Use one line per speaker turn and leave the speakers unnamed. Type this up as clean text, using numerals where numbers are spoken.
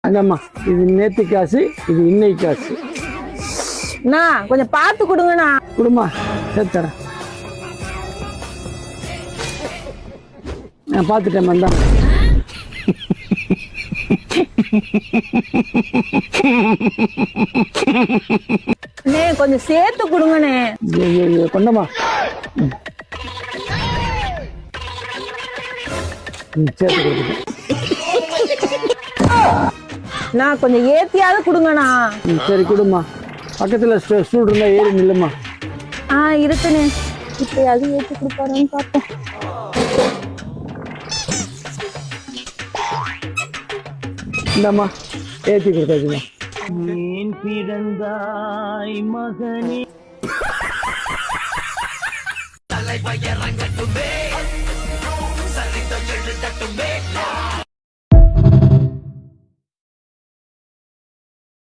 அங்கம்மா இது நேத்து காசு, இது இன்னைக்கு காசு.
அண்ணா கொஞ்சம் பார்த்து கொடுங்கண்ணா.
கொடுமா சேர்த்தரேன். நான் பார்த்துட்டேன் மந்தான்.
அண்ணே கொஞ்சம் சேர்த்து கொடுங்கண்ணே.
கொண்டமா சேர்த்து கொடுத்துட்டேன்.
நான் கொஞ்சம் ஏத்தியாவது கொடுங்கண்ணா.
சரி கொடுமா. பக்கத்துல ஸ்டூல் இருந்தா ஏறி நில்லுமா.
இருக்குண்ணே. இப்பயாவது ஏற்றி கொடுப்பாருன்னு பார்ப்போம்.
இந்தாம்மா ஏற்றி கொடுத்தாச்சுமா.
நீன் பிறந்தாய் மகனே. தலைவயரங்கட்டுமே சரித எழுதட்டுமே.